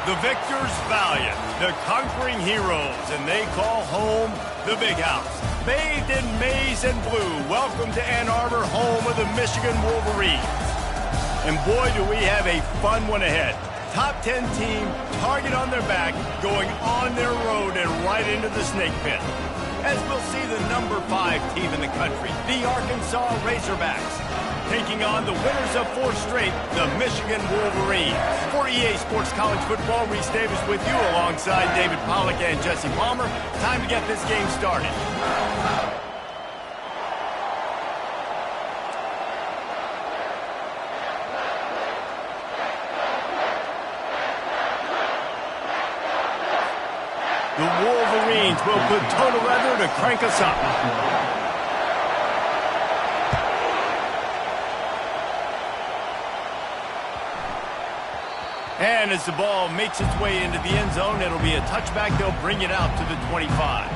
The victors valiant, the conquering heroes, and they call home the Big House. Bathed in maize and blue, welcome to Ann Arbor, home of the Michigan Wolverines. And boy, do we have a fun one ahead. Top 10 team, target on their back, going on their road and right into the snake pit. As we'll see the number 5 team in the country, the Arkansas Razorbacks, taking on the winners of 4 straight, the Michigan Wolverines. For EA Sports College Football, Reese Davis with you alongside David Pollack and Jesse Palmer. Time to get this game started. The Wolverines will put toe to leather to crank us up. And as the ball makes its way into the end zone, it'll be a touchback. They'll bring it out to the 25.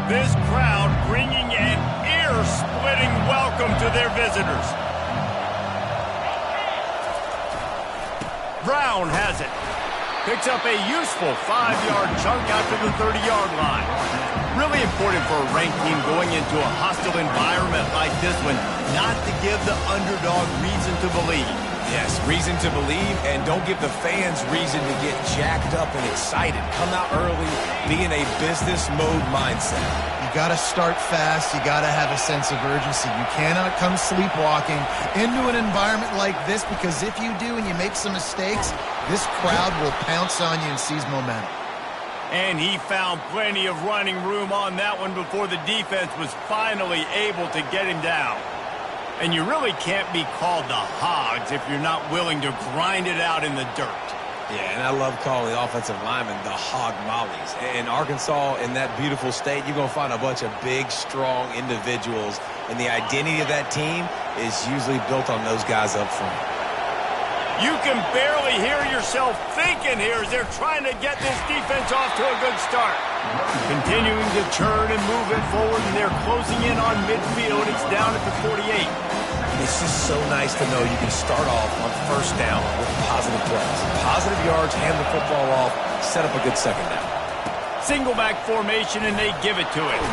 This crowd bringing an ear-splitting welcome to their visitors. Brown has it. Picks up a useful 5-yard chunk out to the 30-yard line. Really important for a ranked team going into a hostile environment like this one, not to give the underdog reason to believe. Yes, reason to believe, and don't give the fans reason to get jacked up and excited. Come out early, be in a business mode mindset. You got to start fast. You got to have a sense of urgency. You cannot come sleepwalking into an environment like this, because if you do and you make some mistakes, this crowd will pounce on you and seize momentum. And he found plenty of running room on that one before the defense was finally able to get him down. And you really can't be called the Hogs if you're not willing to grind it out in the dirt. Yeah, and I love calling the offensive linemen the hog mollies. In Arkansas, in that beautiful state, you're going to find a bunch of big, strong individuals, and the identity of that team is usually built on those guys up front. You can barely hear yourself thinking here as they're trying to get this defense off to a good start. Continuing to churn and move it forward, and they're closing in on midfield. It's down at the 48. It's just so nice to know you can start off on first down with positive plays. Positive yards, hand the football off, set up a good second down. single back formation, and they give it to him.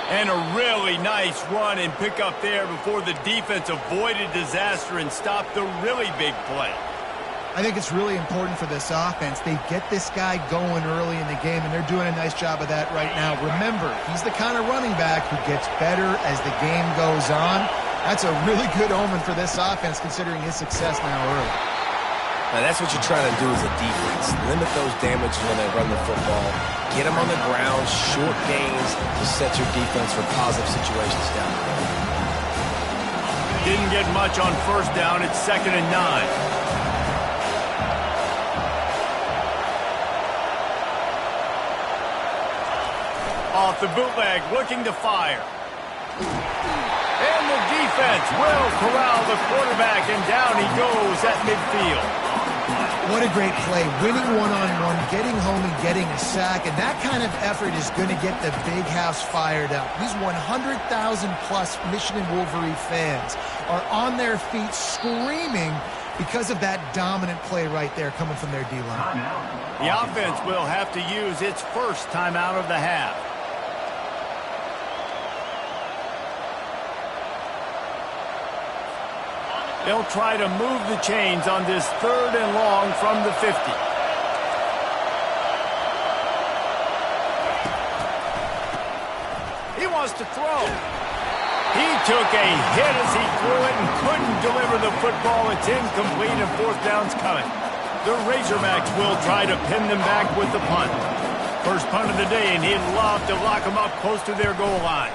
And a really nice run and pick up there before the defense avoided disaster and stopped the really big play. I think it's really important for this offense. They get this guy going early in the game, and they're doing a nice job of that right now. Remember, he's the kind of running back who gets better as the game goes on. That's a really good omen for this offense, considering his success now early. Now, that's what you're trying to do as a defense. Limit those damages when they run the football. Get them on the ground, short gains to set your defense for positive situations down the road. Didn't get much on first down. It's 2nd and 9. Off the bootleg, looking to fire. And the defense will corral the quarterback, and down he goes at midfield. What a great play. Winning one-on-one, getting home and getting a sack, and that kind of effort is going to get the big house fired up. These 100,000-plus Michigan Wolverine fans are on their feet screaming because of that dominant play right there coming from their D-line. The offense will have to use its first timeout of the half. They'll try to move the chains on this 3rd and long from the 50. He wants to throw. He took a hit as he threw it and couldn't deliver the football. It's incomplete and 4th down's coming. The Razorbacks will try to pin them back with the punt. First punt of the day, and he'd love to lock them up close to their goal line.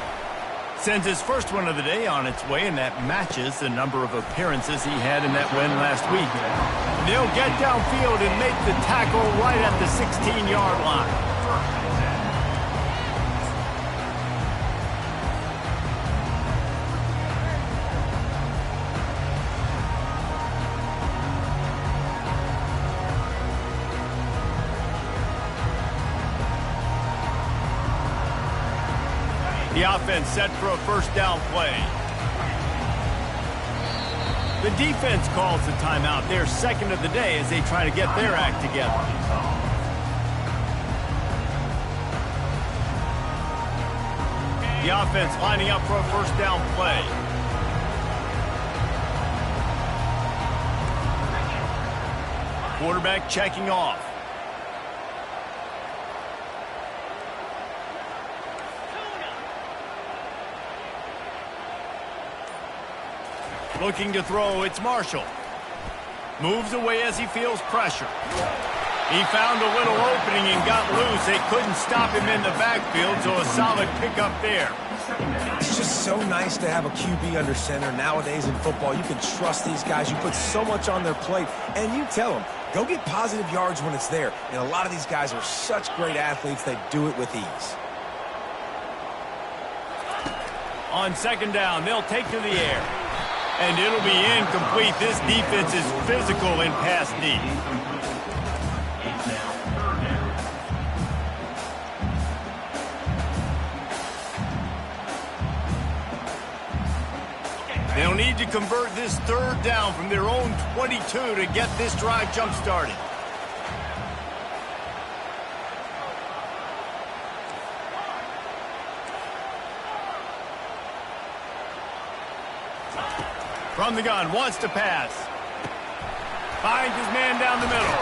Sends his first one of the day on its way, and that matches the number of appearances he had in that win last week. They'll get downfield and make the tackle right at the 16-yard line. The offense set for a first down play. The defense calls the timeout, their second of the day, as they try to get their act together. The offense lining up for a first down play. Quarterback checking off. Looking to throw, it's Marshall. Moves away as he feels pressure. He found a little opening and got loose. They couldn't stop him in the backfield, so a solid pickup there. It's just so nice to have a QB under center. Nowadays in football, you can trust these guys. You put so much on their plate, and you tell them, go get positive yards when it's there. And a lot of these guys are such great athletes, they do it with ease. On 2nd down, they'll take to the air. And it'll be incomplete. This defense is physical in pass D. They'll need to convert this 3rd down from their own 22 to get this drive jump-started. From the gun, wants to pass. Finds his man down the middle.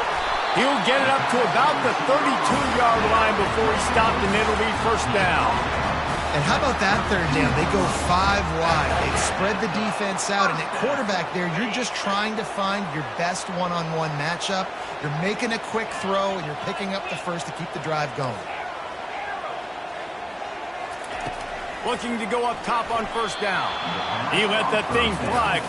He'll get it up to about the 32-yard line before he's stopped, and it'll be first down. And how about that 3rd down? They go 5 wide. They've spread the defense out, and at quarterback there, you're just trying to find your best one-on-one matchup. You're making a quick throw, and you're picking up the first to keep the drive going. Looking to go up top on first down. He let that thing fly.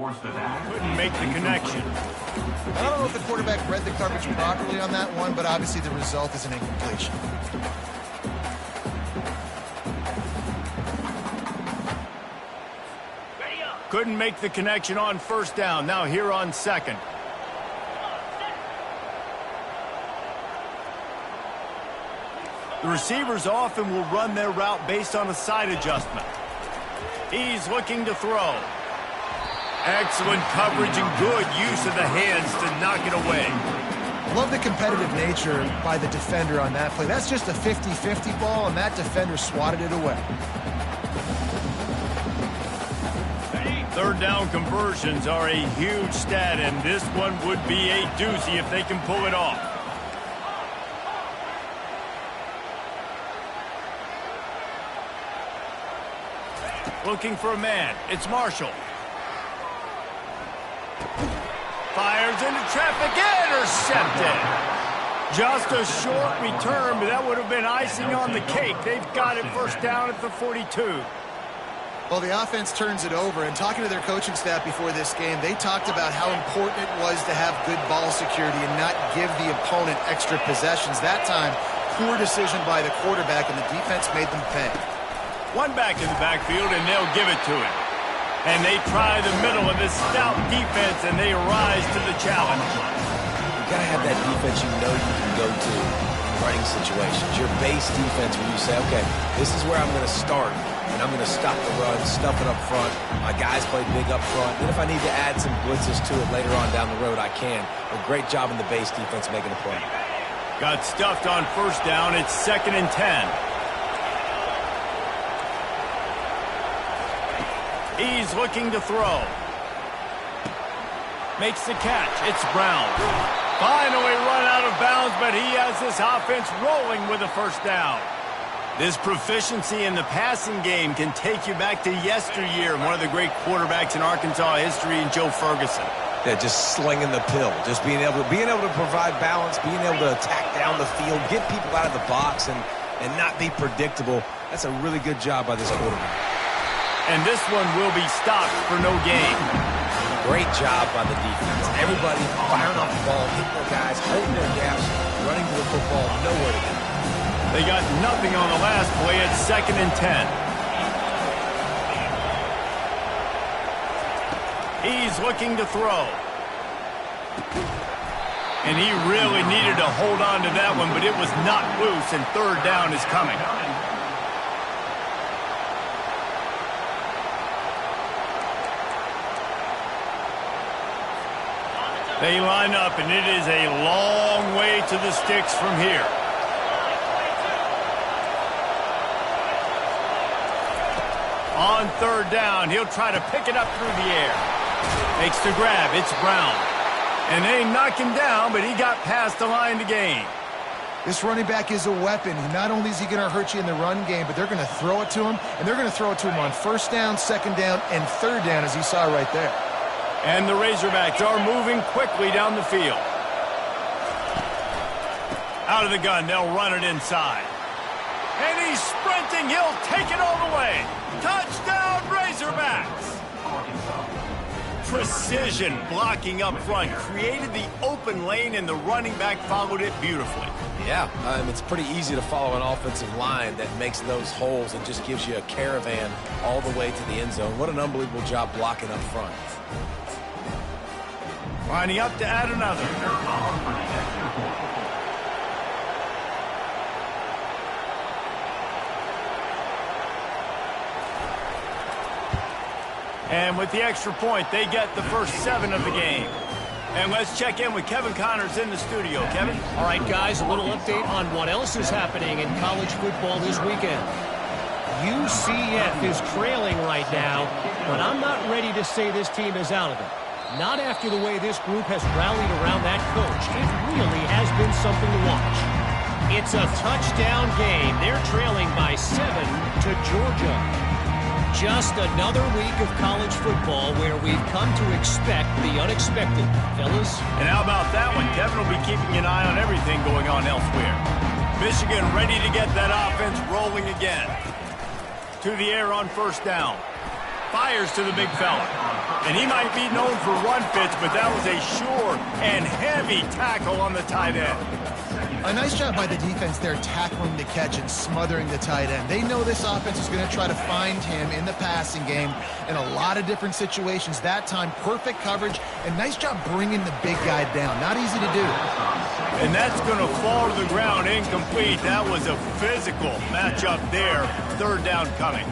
Couldn't make the connection. I don't know if the quarterback read the coverage properly on that one, but obviously the result is an incompletion. Couldn't make the connection on first down. Now here on second. The receivers often will run their route based on a side adjustment. He's looking to throw. Excellent coverage and good use of the hands to knock it away. Love the competitive nature by the defender on that play. That's just a 50-50 ball, and that defender swatted it away. Third down conversions are a huge stat, and this one would be a doozy if they can pull it off. Looking for a man. It's Marshall. Fires into traffic. Intercepted. Just a short return, but that would have been icing on the cake. They've got it first down at the 42. Well, the offense turns it over, and talking to their coaching staff before this game, they talked about how important it was to have good ball security and not give the opponent extra possessions. That time, poor decision by the quarterback, and the defense made them pay. One back in the backfield, and they'll give it to him. And they try the middle of this stout defense, and they rise to the challenge. You got to have that defense you know you can go to in running situations. Your base defense where you say, okay, this is where I'm going to start. And I'm going to stop the run, stuff it up front. My guys play big up front. And if I need to add some blitzes to it later on down the road, I can. A great job in the base defense making a play. Got stuffed on first down. It's 2nd and 10. He's looking to throw. Makes the catch. It's Brown. Finally run out of bounds, but he has this offense rolling with a first down. This proficiency in the passing game can take you back to yesteryear. One of the great quarterbacks in Arkansas history, in Joe Ferguson. Yeah, just slinging the pill, just being able to provide balance, being able to attack down the field, get people out of the box, and not be predictable. That's a really good job by this quarterback. And this one will be stopped for no gain. Great job by the defense. Everybody firing off the ball, hitting their guys, holding their gaps, running to the football, nowhere to go. They got nothing on the last play at 2nd and 10. He's looking to throw. And he really needed to hold on to that one, but it was not loose, and third down is coming. They line up, and it is a long way to the sticks from here. On third down, he'll try to pick it up through the air. Makes the grab. It's Brown. And they knock him down, but he got past the line to gain. This running back is a weapon. Not only is he going to hurt you in the run game, but they're going to throw it to him, and they're going to throw it to him on first down, second down, and third down, as you saw right there. And the Razorbacks are moving quickly down the field. Out of the gun, they'll run it inside. And he's sprinting. He'll take it all the way. Touchdown, Razorbacks! Precision blocking up front created the open lane, and the running back followed it beautifully. Yeah, it's pretty easy to follow an offensive line that makes those holes and just gives you a caravan all the way to the end zone. What an unbelievable job blocking up front. Lining up to add another. And with the extra point, they get the first 7 of the game. And let's check in with Kevin Connors in the studio. Kevin? All right, guys, a little update on what else is happening in college football this weekend. UCF is trailing right now, but I'm not ready to say this team is out of it. Not after the way this group has rallied around that coach. It really has been something to watch. It's a touchdown game. They're trailing by 7 to Georgia. Just another week of college football where we've come to expect the unexpected, fellas. And how about that one? Kevin will be keeping an eye on everything going on elsewhere. Michigan ready to get that offense rolling again. To the air on first down. Fires to the big fella. And he might be known for run fits, but that was a sure and heavy tackle on the tight end. A nice job by the defense there tackling the catch and smothering the tight end. They know this offense is going to try to find him in the passing game in a lot of different situations. That time, perfect coverage, and nice job bringing the big guy down. Not easy to do. And that's going to fall to the ground incomplete. That was a physical matchup there. Third down coming.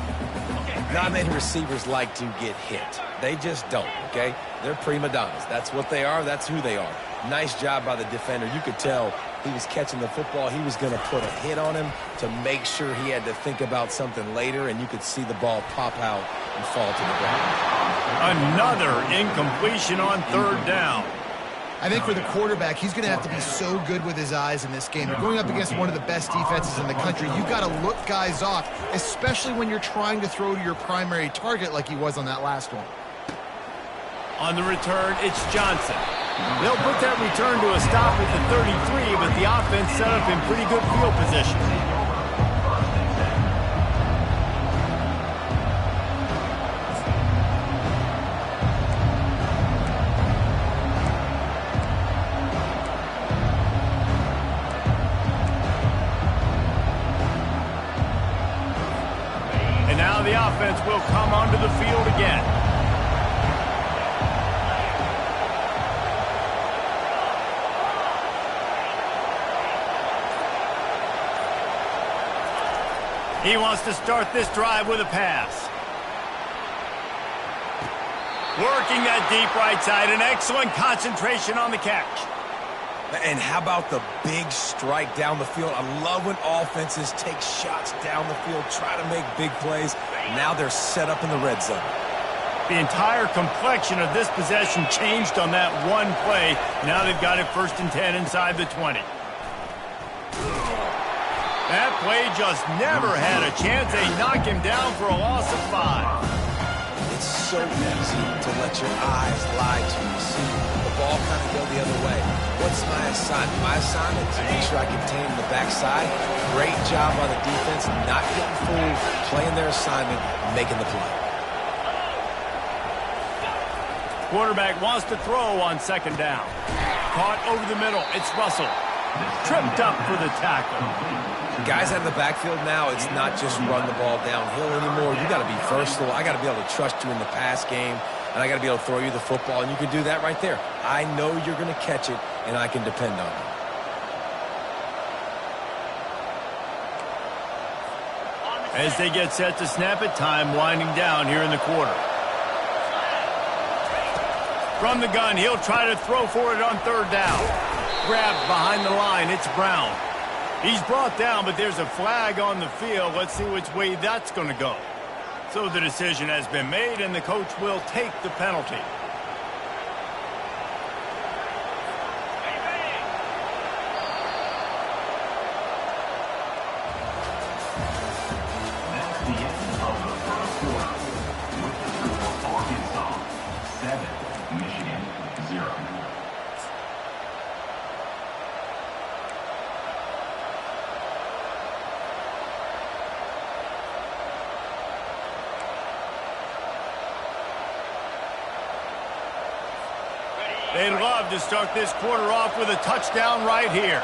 Not many receivers like to get hit. They just don't, okay? They're prima donnas. That's what they are. That's who they are. Nice job by the defender. You could tell he was catching the football. He was going to put a hit on him to make sure he had to think about something later, and you could see the ball pop out and fall to the ground. Another incompletion on third down. I think for the quarterback, he's going to have to be so good with his eyes in this game. You're going up against one of the best defenses in the country. You've got to look guys off, especially when you're trying to throw to your primary target like he was on that last one. On the return, it's Johnson. They'll put that return to a stop at the 33, but the offense set up in pretty good field position. And now the offense will come onto the field again. He wants to start this drive with a pass. Working that deep right side. An excellent concentration on the catch. And how about the big strike down the field? I love when offenses take shots down the field, try to make big plays. Now they're set up in the red zone. The entire complexion of this possession changed on that one play. Now they've got it 1st and 10 inside the 20. That play just never had a chance. They knock him down for a loss of 5. It's so easy to let your eyes lie to you. See the ball kind of go the other way. What's my assignment? My assignment is to make sure I contain the backside. Great job by the defense, not getting fooled, playing their assignment, making the play. Quarterback wants to throw on 2nd down. Caught over the middle. It's Russell. Tripped up for the tackle. Guys out of the backfield now, it's not just run the ball downhill anymore. You got to be versatile. I got to be able to trust you in the pass game, and I got to be able to throw you the football, and you can do that right there. I know you're going to catch it, and I can depend on you. As they get set to snap it, time winding down here in the quarter. From the gun, he'll try to throw for it on 3rd down. Grabbed behind the line, it's Brown. He's brought down, but there's a flag on the field. Let's see which way that's going to go. So the decision has been made, and the coach will take the penalty. That's the end of the first quarter. With the score, Arkansas 7, Michigan 0. They'd love to start this quarter off with a touchdown right here.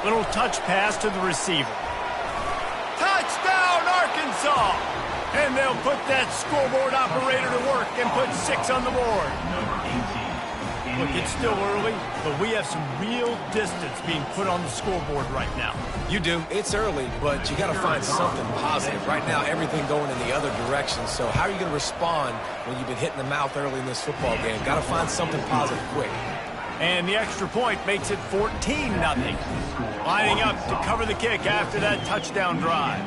Little touch pass to the receiver. Touchdown, Arkansas! And they'll put that scoreboard operator to work and put 6 on the board. Look, it's still early, but we have some real distance being put on the scoreboard right now. You do. It's early, but you got to find something positive. Right now, everything going in the other direction. So how are you going to respond when you've been hit in the mouth early in this football game? Got to find something positive quick. And the extra point makes it 14-0. Lining up to cover the kick after that touchdown drive.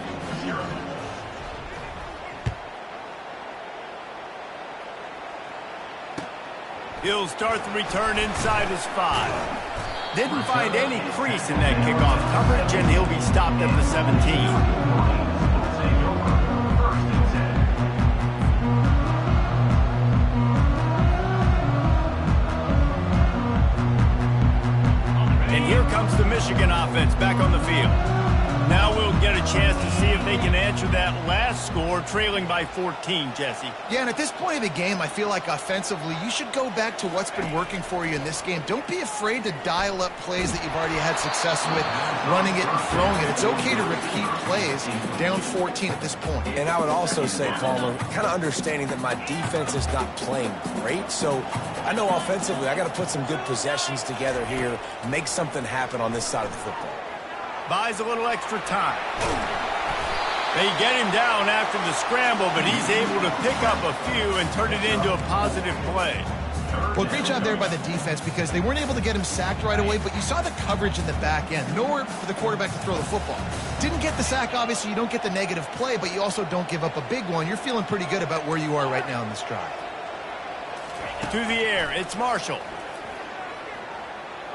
He'll start the return inside his 5. Didn't find any crease in that kickoff coverage, and he'll be stopped at the 17. And here comes the Michigan offense back on the field. Now we'll get a chance to see if they can answer that last score, trailing by 14, Jesse. Yeah, and at this point of the game, I feel like offensively, you should go back to what's been working for you in this game. Don't be afraid to dial up plays that you've already had success with, running it and throwing it. It's okay to repeat plays down 14 at this point. And I would also say, Palmer, kind of understanding that my defense is not playing great, so I know offensively I got to put some good possessions together here, make something happen on this side of the football. Buys a little extra time. They get him down after the scramble, but he's able to pick up a few and turn it into a positive play. Well, great job there by the defense because they weren't able to get him sacked right away, but you saw the coverage in the back end. Nowhere for the quarterback to throw the football. Didn't get the sack, obviously. You don't get the negative play, but you also don't give up a big one. You're feeling pretty good about where you are right now in this drive. To the air, it's Marshall.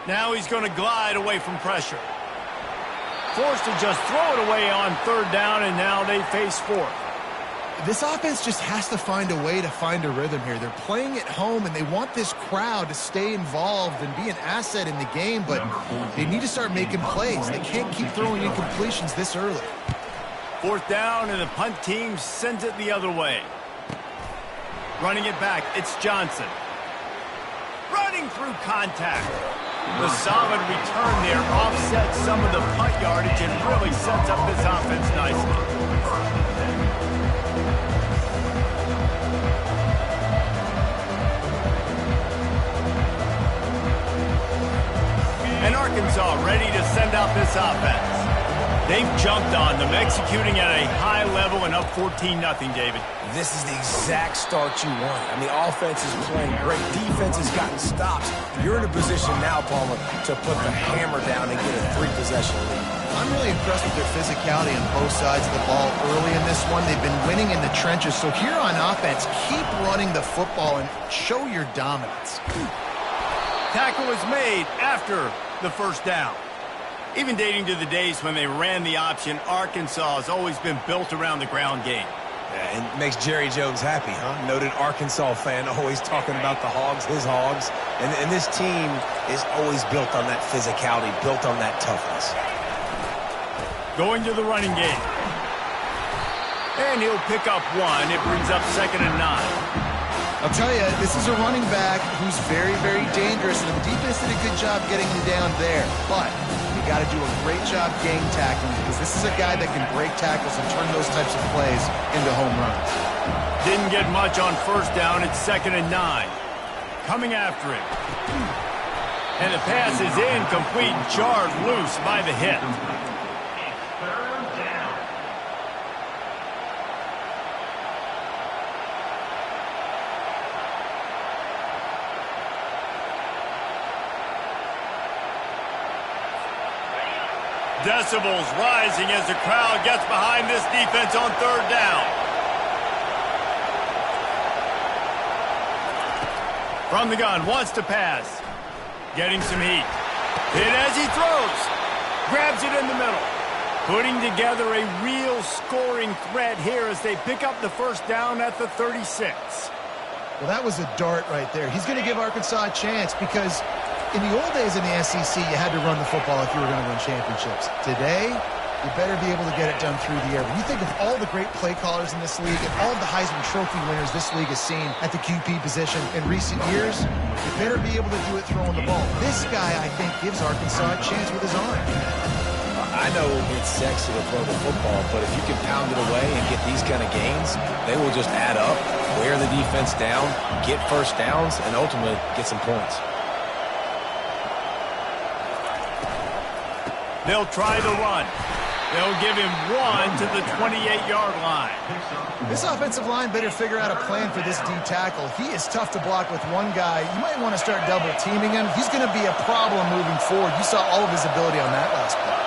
Now he's going to glide away from pressure. Forced to just throw it away on third down, and now they face fourth. This offense just has to find a way to find a rhythm here. They're playing at home, and they want this crowd to stay involved and be an asset in the game, but they need to start making plays. They can't keep throwing incompletions this early. Fourth down, and the punt team sends it the other way. Running it back, it's Johnson. Running through contact. The solid return there offsets some of the punt yardage and really sets up this offense nicely. And Arkansas ready to send out this offense. They've jumped on them, executing at a high level and up 14-0, David. This is the exact start you want. I mean, offense is playing great. Defense has gotten stops. You're in a position now, Palmer, to put the hammer down and get a 3-possession lead. I'm really impressed with their physicality on both sides of the ball early in this one. They've been winning in the trenches. So here on offense, keep running the football and show your dominance. Tackle is made after the first down. Even dating to the days when they ran the option, Arkansas has always been built around the ground game. Yeah, and it makes Jerry Jones happy, huh? Noted Arkansas fan, always talking about the Hogs, his Hogs. And this team is always built on that physicality, built on that toughness. Going to the running game. And he'll pick up one. It brings up 2nd and 9. I'll tell you, this is a running back who's very, very dangerous, and the defense did a good job getting him down there. But you got to do a great job gang tackling because this is a guy that can break tackles and turn those types of plays into home runs. Didn't get much on first down. It's 2nd and 9. Coming after it. And the pass is incomplete, jarred loose by the hit. Decibels rising as the crowd gets behind this defense on third down. From the gun, wants to pass. Getting some heat. Hit as he throws. Grabs it in the middle. Putting together a real scoring threat here as they pick up the first down at the 36. Well, that was a dart right there. He's going to give Arkansas a chance because in the old days in the SEC, you had to run the football if you were going to win championships. Today, you better be able to get it done through the air. When you think of all the great play callers in this league and all of the Heisman Trophy winners this league has seen at the QB position in recent years, you better be able to do it throwing the ball. This guy, I think, gives Arkansas a chance with his arm. I know it's sexy to throw the football, but if you can pound it away and get these kind of gains, they will just add up, wear the defense down, get first downs, and ultimately get some points. They'll try the run. They'll give him one to the 28-yard line. This offensive line better figure out a plan for this D tackle. He is tough to block with one guy. You might want to start double teaming him. He's going to be a problem moving forward. You saw all of his ability on that last play.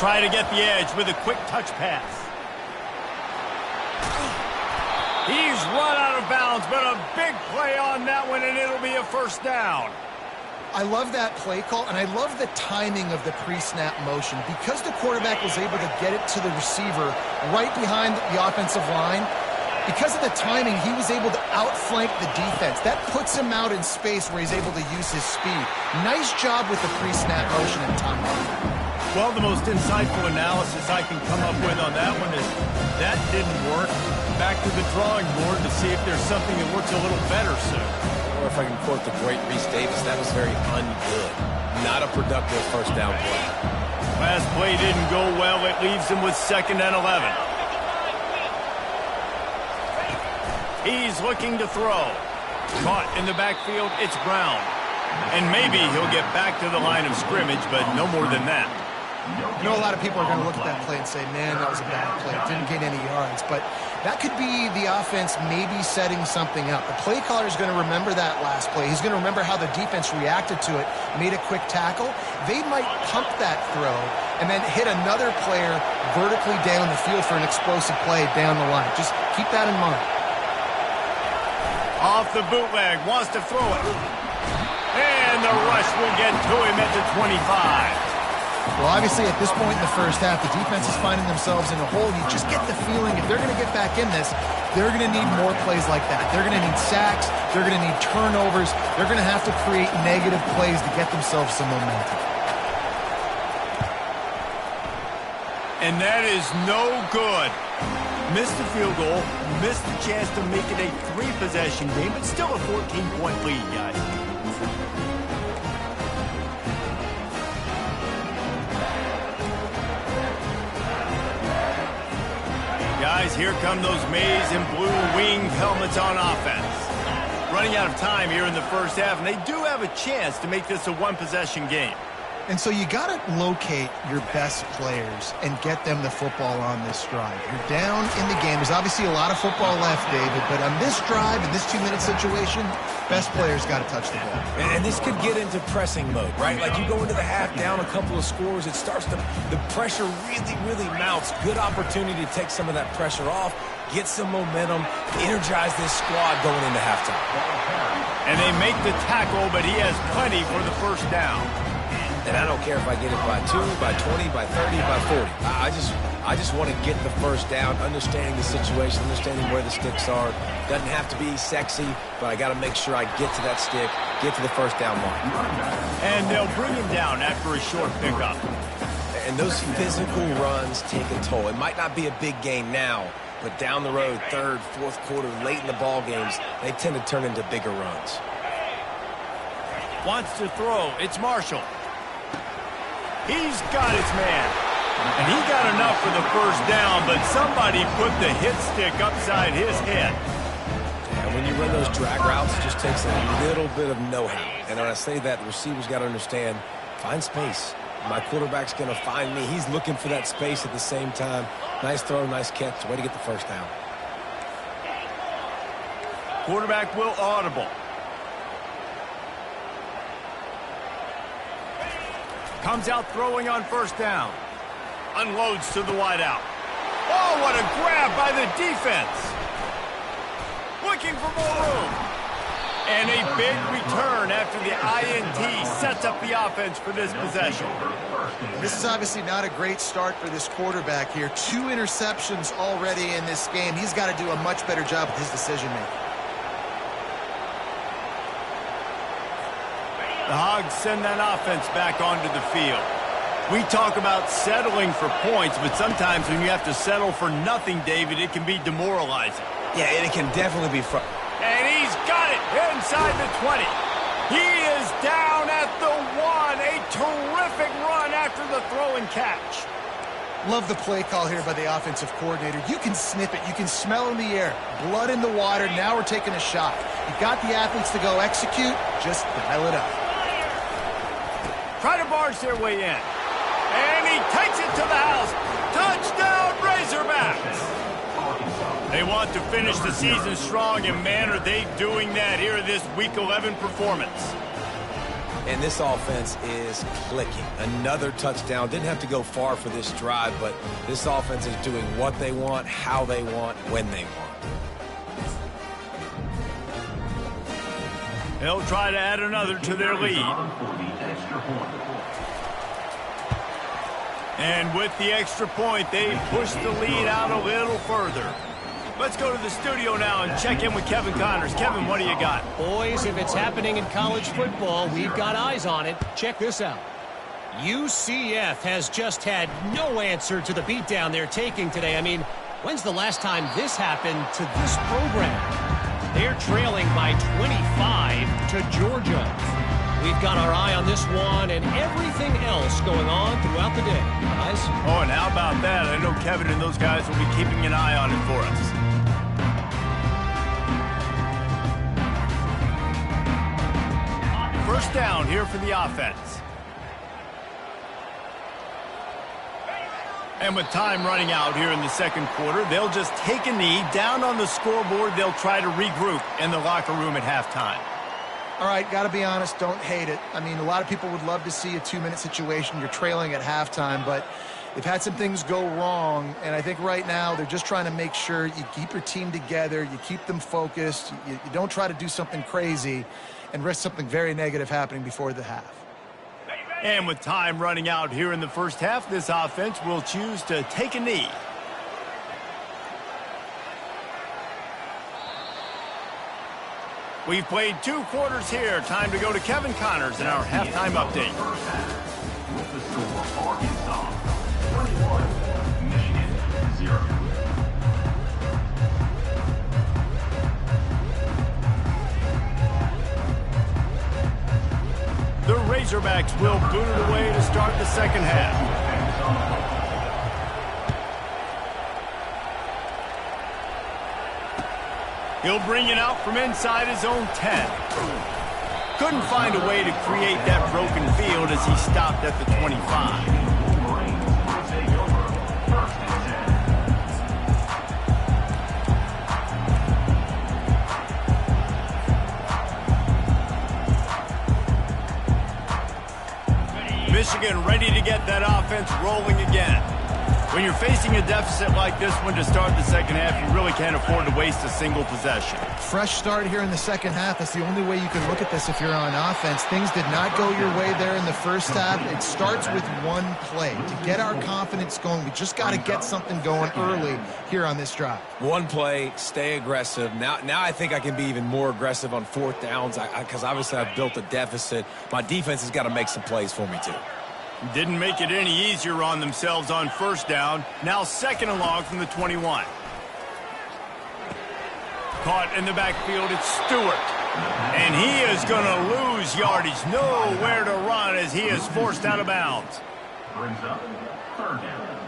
Try to get the edge with a quick touch pass. He's run out of bounds, but a big play on that one, and it'll be a first down. I love that play call, and I love the timing of the pre-snap motion. Because the quarterback was able to get it to the receiver right behind the offensive line, Because of the timing, he was able to outflank the defense. That puts him out in space where he's able to use his speed. Nice job with the pre-snap motion and timing. Well, the most insightful analysis I can come up with on that one is that didn't work. Back to the drawing board to see if there's something that works a little better soon. Or if I can quote the great Reese Davis, that was very ungood. Not a productive first down play. Last play didn't go well. It leaves him with 2nd and 11. He's looking to throw. Caught in the backfield, it's Brown. And maybe he'll get back to the line of scrimmage, but no more than that. You know, a lot of people are going to look at that play and say, man, that was a bad play. It didn't gain any yards. But that could be the offense maybe setting something up. The play caller is going to remember that last play. He's going to remember how the defense reacted to it, made a quick tackle. They might pump that throw and then hit another player vertically down the field for an explosive play down the line. Just keep that in mind. Off the bootleg, wants to throw it. And the rush will get to him at the 25. Well, obviously, at this point in the first half, the defense is finding themselves in a hole. You just get the feeling if they're going to get back in this, they're going to need more plays like that. They're going to need sacks. They're going to need turnovers. They're going to have to create negative plays to get themselves some momentum. And that is no good. Missed the field goal, missed the chance to make it a 3-possession game, but still a 14-point lead, guys. Guys, here come those maize and blue winged helmets on offense. Running out of time here in the first half, and they do have a chance to make this a 1-possession game. And so you got to locate your best players and get them the football on this drive. You're down in the game. There's obviously a lot of football left, David, but on this drive, in this 2-minute situation, best players got to touch the ball. And this could get into pressing mode, right? Like you go into the half down a couple of scores, it starts to, the pressure really mounts. Good opportunity to take some of that pressure off, get some momentum, energize this squad going into halftime. And they make the tackle, but he has plenty for the first down. And I don't care if I get it by 2, by 20, by 30, by 40. I just want to get the first down, understanding the situation, understanding where the sticks are. Doesn't have to be sexy, but I got to make sure I get to that stick, get to the first down mark. And they'll bring him down after a short pickup. And those physical runs take a toll. It might not be a big game now, but down the road, 3rd, 4th quarter, late in the ball games, they tend to turn into bigger runs. Wants to throw. It's Marshall. He's got his man. And he got enough for the first down, but somebody put the hit stick upside his head. And when you run those drag routes, it just takes a little bit of know-how. And when I say that, the receiver's got to understand, find space. My quarterback's going to find me. He's looking for that space at the same time. Nice throw, nice catch. Way to get the first down. Quarterback will audible. Comes out throwing on first down. Unloads to the wideout. Oh, what a grab by the defense. Looking for more room. And a big return after the INT sets up the offense for this possession. This is obviously not a great start for this quarterback here. 2 interceptions already in this game. He's got to do a much better job with his decision-making. The Hogs send that offense back onto the field. We talk about settling for points, but sometimes when you have to settle for nothing, David, it can be demoralizing. Yeah, and it can definitely be fun. And he's got it inside the 20. He is down at the 1. A terrific run after the throw and catch. Love the play call here by the offensive coordinator. You can sniff it. You can smell in the air. Blood in the water. Now we're taking a shot. You got the athletes to go execute. Just dial it up. Try to barge their way in. And he takes it to the house. Touchdown, Razorbacks! They want to finish the season strong, and man, are they doing that here in this Week 11 performance. And this offense is clicking. Another touchdown. Didn't have to go far for this drive, but this offense is doing what they want, how they want, when they want. They'll try to add another to their lead. And with the extra point, they push the lead out a little further. Let's go to the studio now and check in with Kevin Connors. Kevin, what do you got? Boys, if it's happening in college football, we've got eyes on it. Check this out. UCF has just had no answer to the beatdown they're taking today. I mean, when's the last time this happened to this program? They're trailing by 25 to Georgia. We've got our eye on this one and everything else going on throughout the day, guys. Oh, and how about that? I know Kevin and those guys will be keeping an eye on it for us. First down here for the offense. And with time running out here in the second quarter, they'll just take a knee. Down on the scoreboard, they'll try to regroup in the locker room at halftime. All right, got to be honest, don't hate it. I mean, a lot of people would love to see a 2-minute situation. You're trailing at halftime, but they've had some things go wrong, and I think right now they're just trying to make sure you keep your team together, you keep them focused, you don't try to do something crazy and risk something very negative happening before the half. And with time running out here in the first half, this offense will choose to take a knee. We've played 2 quarters here. Time to go to Kevin Connors in our halftime update. With the score, Arkansas 21, Michigan 0. The Razorbacks will boot it away to start the second half. He'll bring it out from inside his own 10. Couldn't find a way to create that broken field as he stopped at the 25. Michigan ready to get that offense rolling again. When you're facing a deficit like this one to start the second half, you really can't afford to waste a single possession. Fresh start here in the second half. That's the only way you can look at this if you're on offense. Things did not go your way there in the first half. It starts with one play. To get our confidence going, we just got to get something going early here on this drive. One play, stay aggressive. Now I think I can be even more aggressive on 4th downs because obviously I've built a deficit. My defense has got to make some plays for me too. Didn't make it any easier on themselves on first down. Now second and long from the 21. Caught in the backfield, it's Stewart. And he is going to lose yardage. Nowhere to run as he is forced out of bounds. Brings up 3rd down.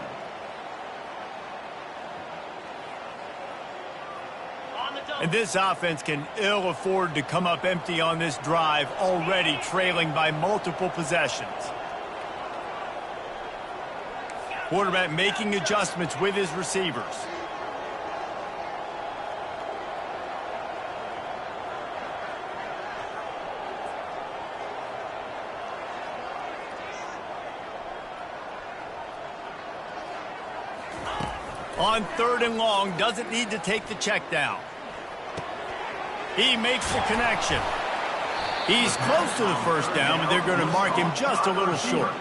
And this offense can ill afford to come up empty on this drive, already trailing by multiple possessions. Quarterback making adjustments with his receivers. On 3rd and long, doesn't need to take the check down. He makes the connection. He's close to the first down, but they're going to mark him just a little short.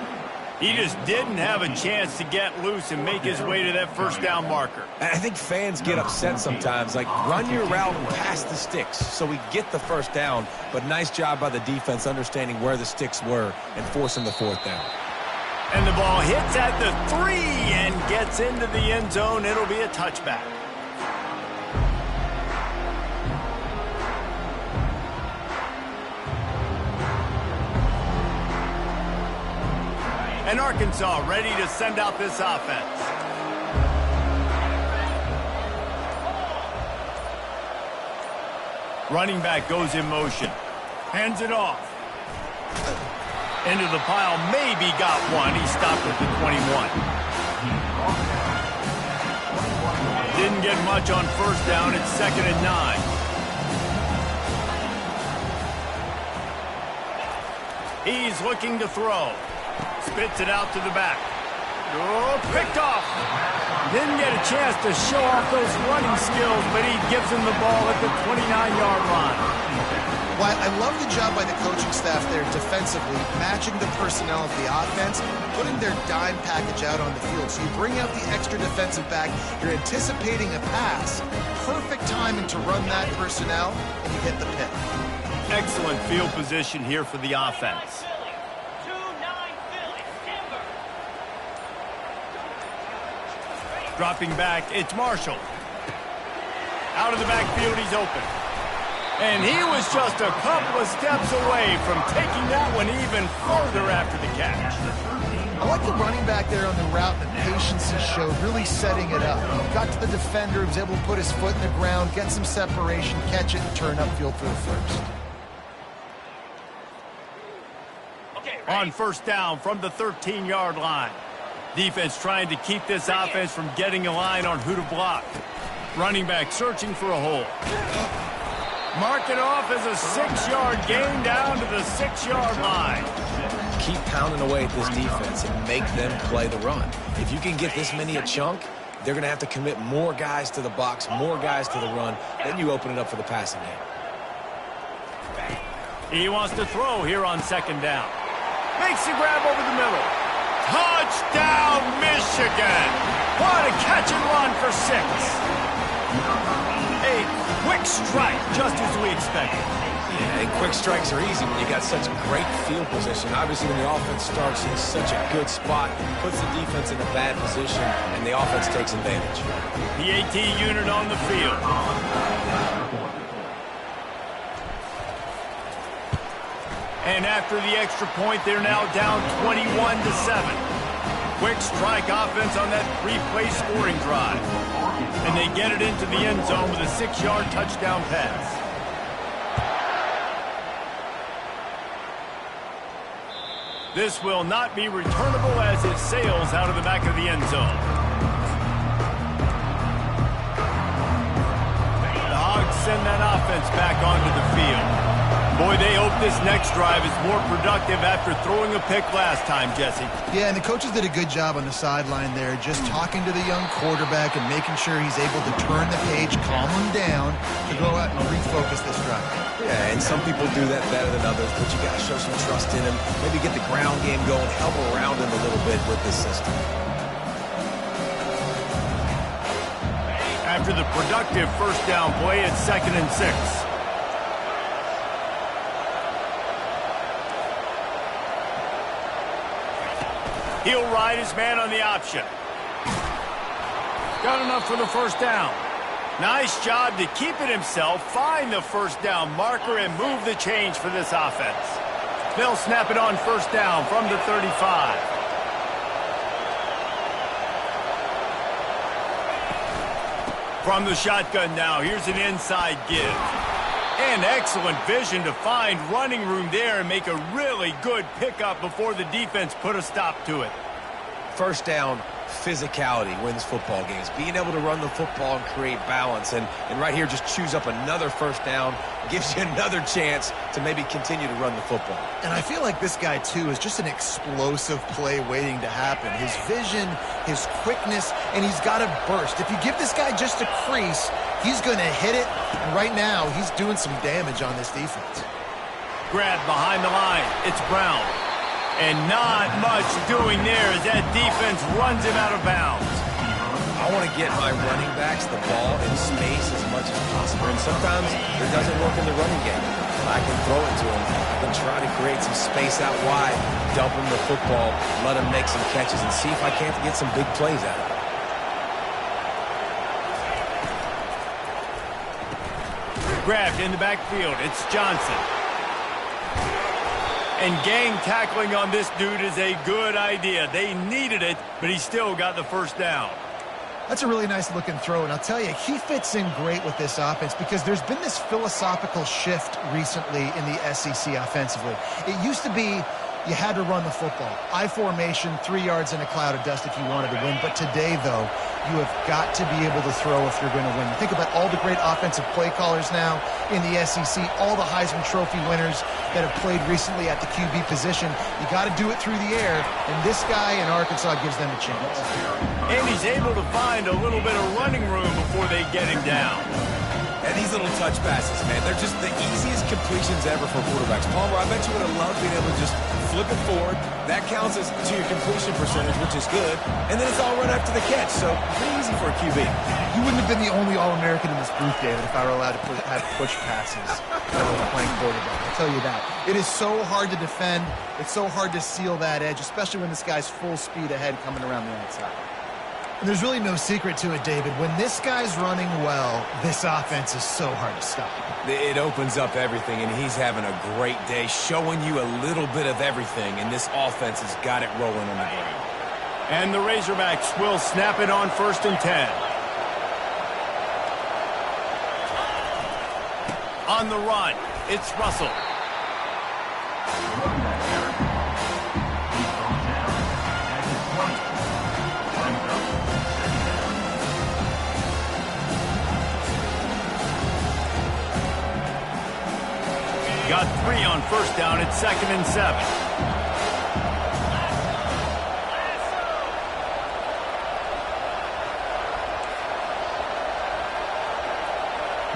He just didn't have a chance to get loose and make his way to that first down marker. I think fans get upset sometimes. Like, run your route and pass the sticks so we get the first down. But nice job by the defense understanding where the sticks were and forcing the 4th down. And the ball hits at the 3 and gets into the end zone. It'll be a touchback. And Arkansas ready to send out this offense. Running back goes in motion. Hands it off. Into the pile, maybe got one. He stopped at the 21. Didn't get much on first down. It's 2nd and 9. He's looking to throw. Spits it out to the back. Oh, picked off. Didn't get a chance to show off those running skills, but he gives him the ball at the 29-yard line. Well, I love the job by the coaching staff there defensively, matching the personnel of the offense, putting their dime package out on the field. So you bring out the extra defensive back, you're anticipating a pass, perfect timing to run that personnel, and you get the pick. Excellent field position here for the offense. Dropping back, it's Marshall. Out of the backfield, he's open. And he was just a couple of steps away from taking that one even further after the catch. I like the running back there on the route, the patience he showed, really setting it up. He got to the defender, he was able to put his foot in the ground, get some separation, catch it, and turn upfield for the first. On first down from the 13-yard line. Defense trying to keep this offense from getting a line on who to block. Running back searching for a hole. Marking off as a 6-yard gain down to the 6-yard line. Keep pounding away at this defense and make them play the run. If you can get this many a chunk, they're going to have to commit more guys to the box, more guys to the run. Then you open it up for the passing game. He wants to throw here on second down. Makes the grab over the middle. Touchdown, Michigan! What a catch and run for 6. A quick strike, just as we expected. Yeah, and quick strikes are easy when you got such great field position. Obviously, when the offense starts in such a good spot, puts the defense in a bad position, and the offense takes advantage. The AT unit on the field. And after the extra point, they're now down 21-7. Quick strike offense on that 3-play scoring drive. And they get it into the end zone with a 6-yard touchdown pass. This will not be returnable as it sails out of the back of the end zone. The Hogs send that offense back onto the field. Boy, they hope this next drive is more productive after throwing a pick last time, Jesse. Yeah, and the coaches did a good job on the sideline there, just talking to the young quarterback and making sure he's able to turn the page, calm him down, to go out and refocus this drive. Yeah, and some people do that better than others, but you got to show some trust in him, maybe get the ground game going, help around him a little bit with this system. After the productive first down play, it's 2nd and 6. He'll ride his man on the option. Got enough for the first down. Nice job to keep it himself, find the first down marker, and move the change for this offense. They'll snap it on first down from the 35. From the shotgun now, here's an inside give. And excellent vision to find running room there and make a really good pickup before the defense put a stop to it. First down, physicality wins football games. Being able to run the football and create balance. And right here, just choose up another first down, gives you another chance to maybe continue to run the football. And I feel like this guy, too, is just an explosive play waiting to happen. His vision, his quickness, and he's got a burst. If you give this guy just a crease, he's going to hit it. And right now, he's doing some damage on this defense. Grab behind the line. It's Brown. And not much doing there as that defense runs him out of bounds. I want to get my running backs the ball in space as much as possible. And sometimes it doesn't work in the running game. I can throw it to him. I can try to create some space out wide, dump him the football, let him make some catches, and see if I can't get some big plays out of it. Grabbed in the backfield. It's Johnson. And gang tackling on this dude is a good idea. They needed it, but he still got the first down. That's a really nice looking throw, and I'll tell you, he fits in great with this offense because there's been this philosophical shift recently in the SEC offensively. It used to be you had to run the football. I formation, 3 yards in a cloud of dust if you wanted to win. But today, though, you have got to be able to throw if you're going to win. Think about all the great offensive play callers now in the SEC, all the Heisman Trophy winners that have played recently at the QB position. You got to do it through the air, and this guy in Arkansas gives them a chance. And he's able to find a little bit of running room before they get him down. And these little touch passes, man, they're just the easiest completions ever for quarterbacks. Palmer, I bet you would have loved being able to just flip it forward. That counts as to your completion percentage, which is good. And then it's all right after the catch, so pretty easy for a QB. You wouldn't have been the only All-American in this booth, David, if I were allowed to have push passes when I was playing quarterback. I'll tell you that. It is so hard to defend. It's so hard to seal that edge, especially when this guy's full speed ahead coming around the outside. And there's really no secret to it, David. When this guy's running well, this offense is so hard to stop. It opens up everything, and he's having a great day, showing you a little bit of everything, and this offense has got it rolling on the ground. And the Razorbacks will snap it on 1st and 10. On the run, it's Russell. Got 3 on 1st down at 2nd and 7.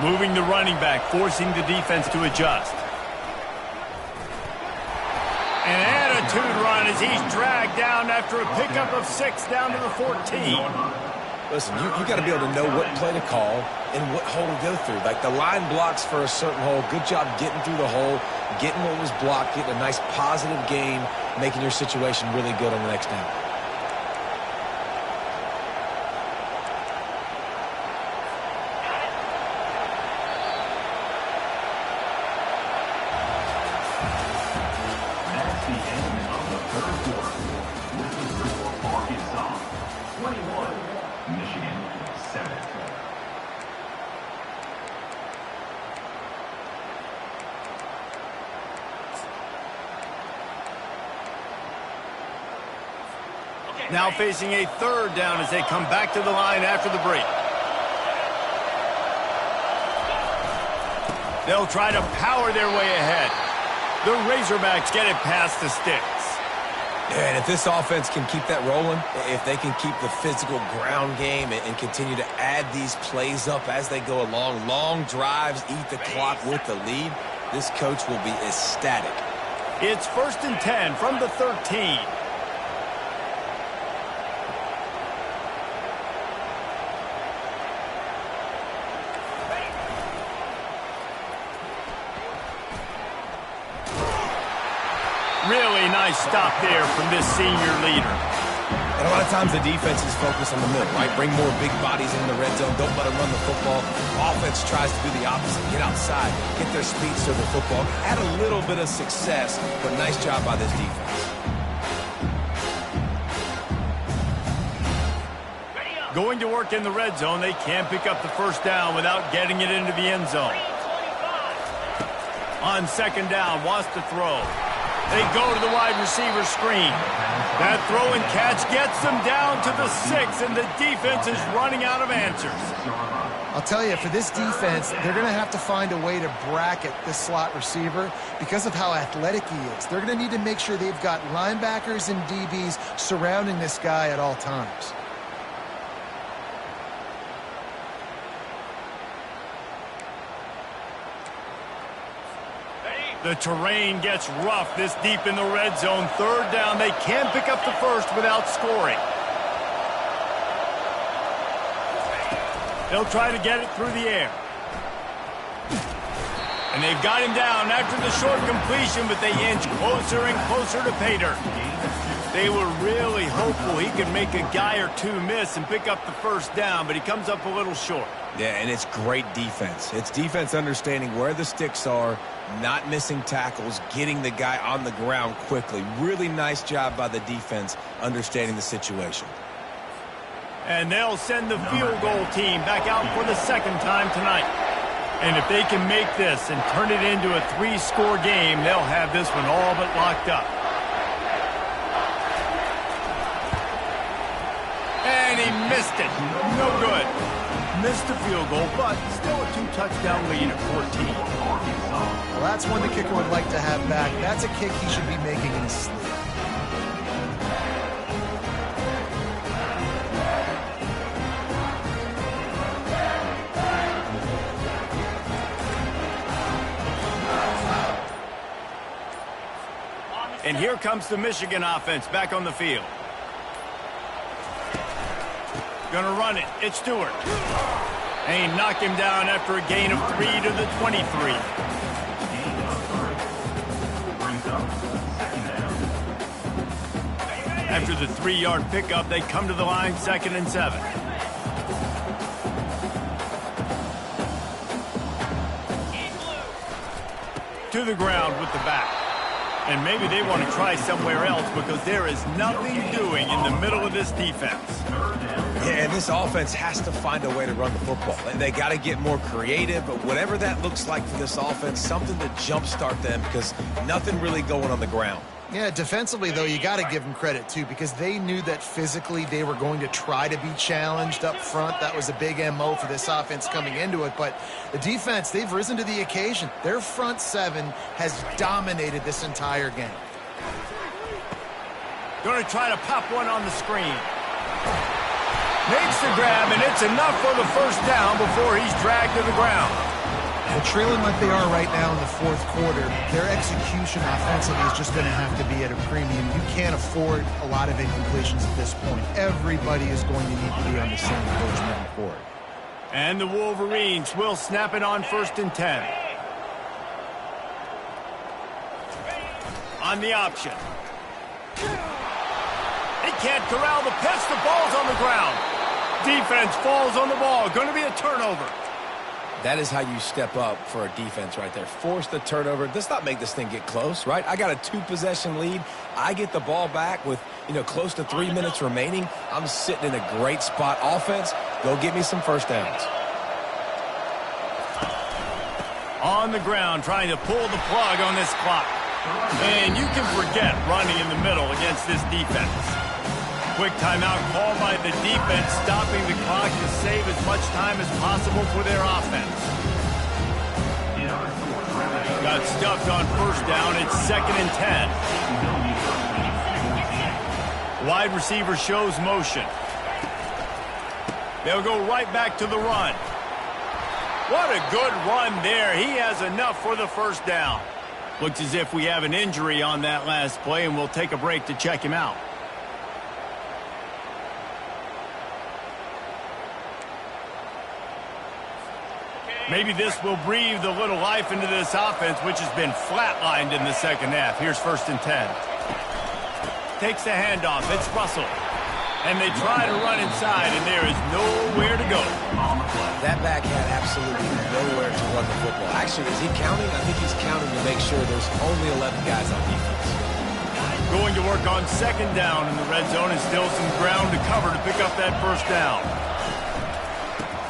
Moving the running back, forcing the defense to adjust. An attitude run as he's dragged down after a pickup of 6 down to the 14. Listen, you got to be able to know what play to call and what hole to go through. Like the line blocks for a certain hole. Good job getting through the hole, getting what was blocked, getting a nice positive gain, making your situation really good on the next down. That's the end of the 3rd quarter. This is the score for Arkansas. 21, Michigan 7. Now facing a 3rd down as they come back to the line after the break. They'll try to power their way ahead. The Razorbacks get it past the sticks. Yeah, and if this offense can keep that rolling, if they can keep the physical ground game and continue to add these plays up as they go along, long drives, eat the clock with the lead, this coach will be ecstatic. It's 1st and 10 from the 13. Really nice stop there from this senior leader. And a lot of times the defense is focused on the middle, right? Bring more big bodies in the red zone. Don't let them run the football. Offense tries to do the opposite. Get outside. Get their speed to the football. Had a little bit of success, but nice job by this defense. Going to work in the red zone, they can't pick up the 1st down without getting it into the end zone. On 2nd down, wants to throw. They go to the wide receiver screen. That throw and catch gets them down to the 6, and the defense is running out of answers. I'll tell you, for this defense, they're going to have to find a way to bracket this slot receiver because of how athletic he is. They're going to need to make sure they've got linebackers and DBs surrounding this guy at all times. The terrain gets rough this deep in the red zone. 3rd down. They can't pick up the 1st without scoring. They'll try to get it through the air. And they've got him down after the short completion, but they inch closer and closer to pay dirt. They were really hopeful he could make a guy or two miss and pick up the 1st down, but he comes up a little short. Yeah, and it's great defense. It's defense understanding where the sticks are, not missing tackles, getting the guy on the ground quickly. Really nice job by the defense understanding the situation. And they'll send the field goal team back out for the 2nd time tonight. And if they can make this and turn it into a 3-score game, they'll have this one all but locked up. And he missed it. No good. Missed the field goal, but still a 2-touchdown lead at 14. Well, that's one the kicker would like to have back. That's a kick he should be making in his sleep. And here comes the Michigan offense back on the field. Gonna run it. It's Stewart. And he knocked him down after a gain of 3 to the 23. After the 3-yard pickup, they come to the line 2nd and 7. To the ground with the back. And maybe they want to try somewhere else because there is nothing doing in the middle of this defense. Yeah, and this offense has to find a way to run the football. They got to get more creative, but whatever that looks like for this offense, something to jumpstart them because nothing really going on the ground. Yeah, defensively, though, you got to give them credit, too, because they knew that physically they were going to try to be challenged up front. That was a big MO for this offense coming into it. But the defense, they've risen to the occasion. Their front 7 has dominated this entire game. Going to try to pop one on the screen. Makes the grab, and it's enough for the first down before he's dragged to the ground. Well, trailing like they are right now in the fourth quarter, their execution offensively is just going to have to be at a premium. You can't afford a lot of incompletions at this point. Everybody is going to need to be on the same page moving forward. And the Wolverines will snap it on 1st and 10. On the option. He can't corral the pitch. The ball's on the ground. Defense falls on the ball. Going to be a turnover. That is how you step up for a defense right there. Force the turnover. Let's not make this thing get close, right? I got a 2-possession lead. I get the ball back with, close to 3 minutes remaining. I'm sitting in a great spot. Offense, go get me some first downs. On the ground, trying to pull the plug on this clock. And you can forget running in the middle against this defense. Quick timeout called by the defense, stopping the clock to save as much time as possible for their offense. Got stuffed on 1st down. It's 2nd and 10. Wide receiver shows motion. They'll go right back to the run. What a good run there. He has enough for the first down. Looks as if we have an injury on that last play, and we'll take a break to check him out. Maybe this will breathe a little life into this offense, which has been flatlined in the second half. Here's 1st and 10. Takes the handoff. It's Russell. And they try to run inside, and there is nowhere to go. That back had absolutely nowhere to run the football. Actually, is he counting? I think he's counting to make sure there's only 11 guys on defense. Going to work on 2nd down in the red zone and still some ground to cover to pick up that first down.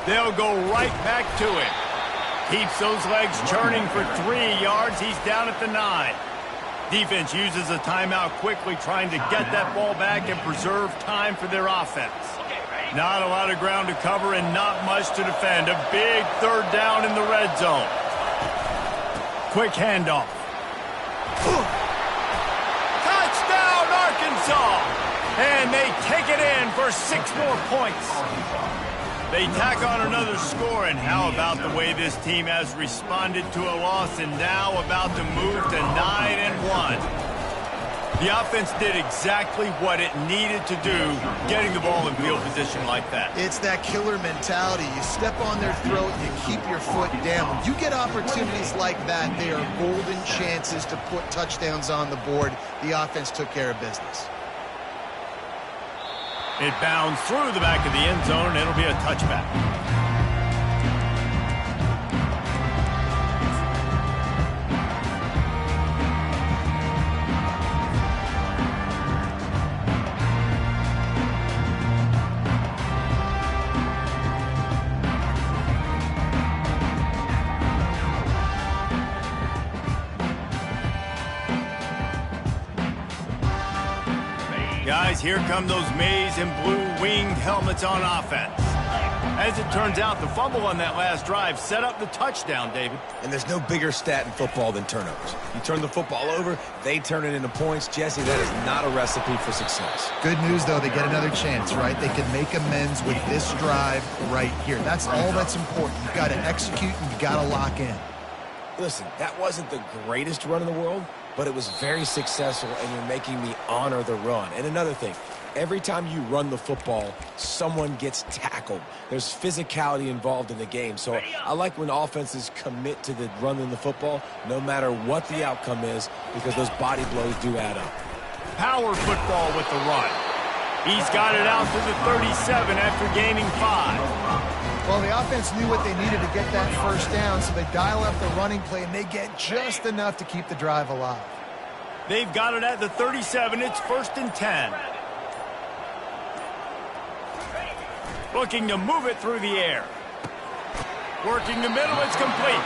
They'll go right back to it. Keeps those legs churning for 3 yards. He's down at the 9. Defense uses a timeout quickly, trying to get that ball back and preserve time for their offense. Not a lot of ground to cover and not much to defend. A big 3rd down in the red zone. Quick handoff. Touchdown, Arkansas! And they take it in for 6 more points. They tack on another score, and how about the way this team has responded to a loss and now about to move to 9-1. The offense did exactly what it needed to do, getting the ball in field position like that. It's that killer mentality. You step on their throat, you keep your foot down. When you get opportunities like that, they are golden chances to put touchdowns on the board. The offense took care of business. It bounds through the back of the end zone, and it'll be a touchback. Guys, here come those maize and blue winged helmets on offense. As it turns out, the fumble on that last drive set up the touchdown, David. And there's no bigger stat in football than turnovers. You turn the football over, they turn it into points. Jesse, that is not a recipe for success. Good news, though, they get another chance, right? They can make amends with this drive right here. That's all that's important. You've got to execute and you've got to lock in. Listen, that wasn't the greatest run in the world, but it was very successful, and you're making me honor the run. And another thing, every time you run the football, someone gets tackled. There's physicality involved in the game. So I like when offenses commit to the running the football, no matter what the outcome is, because those body blows do add up. Power football with the run. He's got it out to the 37 after gaining 5. Well, the offense knew what they needed to get that first down, so they dial up the running play, and they get just enough to keep the drive alive. They've got it at the 37. It's 1st and 10. Looking to move it through the air. Working the middle. It's complete.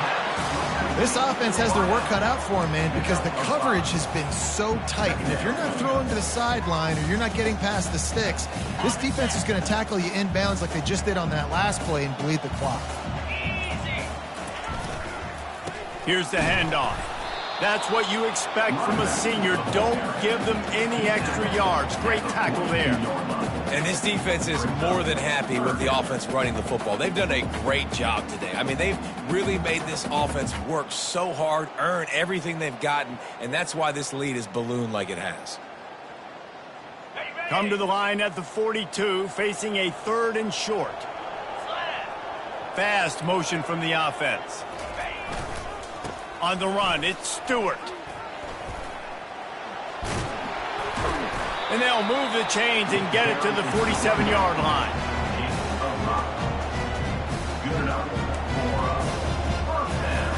This offense has their work cut out for them, man, because the coverage has been so tight. And if you're not throwing to the sideline or you're not getting past the sticks, this defense is going to tackle you inbounds like they just did on that last play and bleed the clock. Here's the handoff. That's what you expect from a senior. Don't give them any extra yards. Great tackle there. And this defense is more than happy with the offense running the football. They've done a great job today. I mean, they've really made this offense work so hard, earn everything they've gotten, and that's why this lead is ballooned like it has. Come to the line at the 42, facing a 3rd and short. Fast motion from the offense. On the run, it's Stewart. And they'll move the chains and get it to the 47-yard line. Good enough for first down.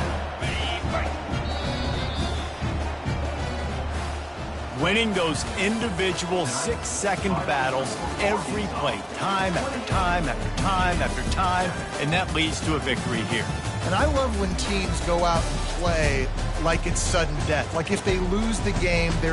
Winning those individual 6-second battles every play, time after time after time after time, and that leads to a victory here. And I love when teams go out and play like it's sudden death. Like if they lose the game, they're